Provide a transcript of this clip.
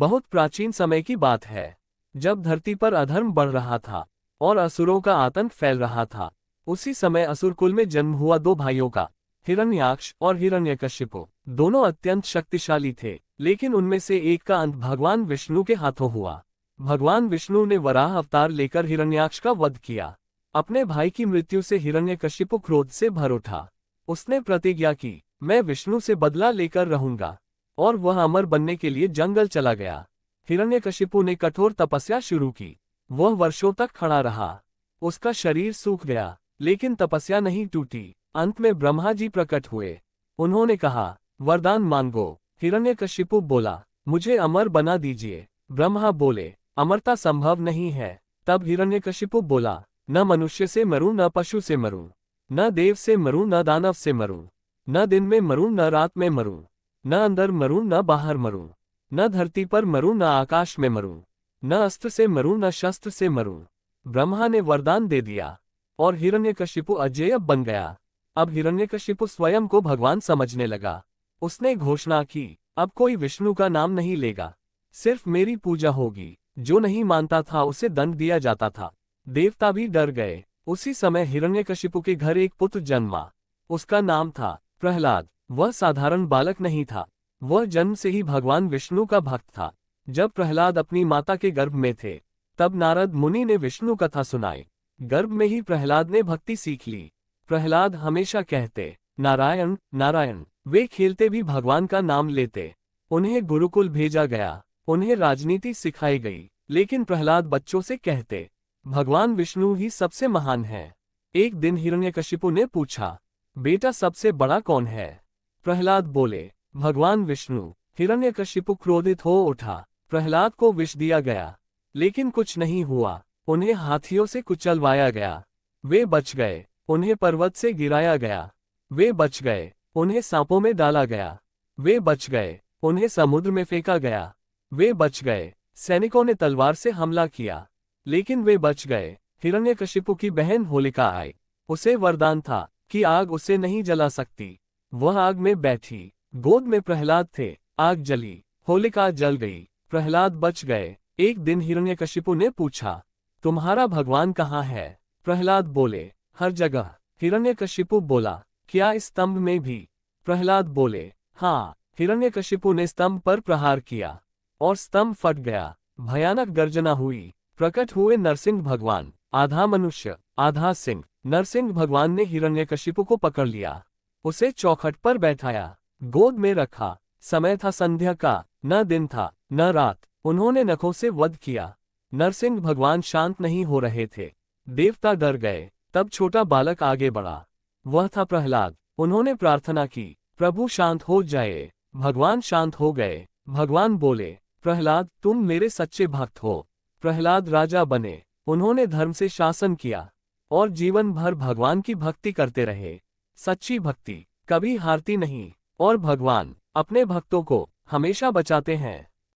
बहुत प्राचीन समय की बात है, जब धरती पर अधर्म बढ़ रहा था और असुरों का आतंक फैल रहा था। उसी समय असुर कुल में जन्म हुआ दो भाइयों का, हिरण्याक्ष और हिरण्यकशिपु। दोनों अत्यंत शक्तिशाली थे, लेकिन उनमें से एक का अंत भगवान विष्णु के हाथों हुआ। भगवान विष्णु ने वराह अवतार लेकर हिरण्याक्ष का वध किया। अपने भाई की मृत्यु से हिरण्यकशिपु क्रोध से भर उठा। उसने प्रतिज्ञा की, मैं विष्णु से बदला लेकर रहूंगा, और वह अमर बनने के लिए जंगल चला गया। हिरण्यकशिपु ने कठोर तपस्या शुरू की। वह वर्षों तक खड़ा रहा। उसका शरीर सूख गया, लेकिन तपस्या नहीं टूटी। अंत में ब्रह्मा जी प्रकट हुए। उन्होंने कहा, वरदान मांगो। हिरण्यकशिपु बोला, मुझे अमर बना दीजिए। ब्रह्मा बोले, अमरता संभव नहीं है। तब हिरण्यकशिपु बोला, न मनुष्य से मरूं, न पशु से मरूं, न देव से मरूं, न दानव से मरूं, न दिन में मरूं, न रात में मरूं, न अंदर मरूं, न बाहर मरूं, न धरती पर मरूं, न आकाश में मरूं, न अस्त्र से मरूं, न शस्त्र से मरूं। ब्रह्मा ने वरदान दे दिया और हिरण्यकशिपु अजेय बन गया। अब हिरण्यकशिपु स्वयं को भगवान समझने लगा। उसने घोषणा की, अब कोई विष्णु का नाम नहीं लेगा, सिर्फ मेरी पूजा होगी। जो नहीं मानता था उसे दंड दिया जाता था। देवता भी डर गए। उसी समय हिरण्यकशिपु के घर एक पुत्र जन्मा। उसका नाम था प्रहलाद। वह साधारण बालक नहीं था, वह जन्म से ही भगवान विष्णु का भक्त था। जब प्रहलाद अपनी माता के गर्भ में थे, तब नारद मुनि ने विष्णु कथा सुनाई। गर्भ में ही प्रहलाद ने भक्ति सीख ली। प्रहलाद हमेशा कहते, नारायण नारायण। वे खेलते भी भगवान का नाम लेते। उन्हें गुरुकुल भेजा गया, उन्हें राजनीति सिखाई गई, लेकिन प्रहलाद बच्चों से कहते, भगवान विष्णु ही सबसे महान है। एक दिन हिरण्यकशिपु ने पूछा, बेटा सबसे बड़ा कौन है? प्रहलाद बोले, भगवान विष्णु। हिरण्यकशिपु क्रोधित हो उठा। प्रहलाद को विष दिया गया, लेकिन कुछ नहीं हुआ। उन्हें हाथियों से कुचलवाया गया, वे बच गए। उन्हें पर्वत से गिराया गया, वे बच गए। उन्हें सांपों में डाला गया, वे बच गए। उन्हें समुद्र में फेंका गया, वे बच गए। सैनिकों ने तलवार से हमला किया, लेकिन वे बच गए। हिरण्यकशिपु की बहन होलिका आई। उसे वरदान था कि आग उसे नहीं जला सकती। वह आग में बैठी। गोद में प्रहलाद थे। आग जली, होलिका जल गई, प्रहलाद बच गए। एक दिन हिरण्यकशिपु ने पूछा, तुम्हारा भगवान कहाँ है? प्रहलाद बोले, हर जगह। हिरण्यकशिपु बोला, क्या इस स्तंभ में भी? प्रहलाद बोले, हाँ। हिरण्यकशिपु ने स्तंभ पर प्रहार किया और स्तंभ फट गया। भयानक गर्जना हुई। प्रकट हुए नरसिंह भगवान, आधा मनुष्य आधा सिंह। नरसिंह भगवान ने हिरण्यकशिपु को पकड़ लिया, उसे चौखट पर बैठाया, गोद में रखा। समय था संध्या का, न दिन था न रात। उन्होंने नखों से वध किया। नरसिंह भगवान शांत नहीं हो रहे थे। देवता डर गए। तब छोटा बालक आगे बढ़ा, वह था प्रहलाद। उन्होंने प्रार्थना की, प्रभु शांत हो जाए। भगवान शांत हो गए। भगवान बोले, प्रहलाद तुम मेरे सच्चे भक्त हो। प्रहलाद राजा बने। उन्होंने धर्म से शासन किया और जीवन भर भगवान की भक्ति करते रहे। सच्ची भक्ति कभी हारती नहीं, और भगवान अपने भक्तों को हमेशा बचाते हैं।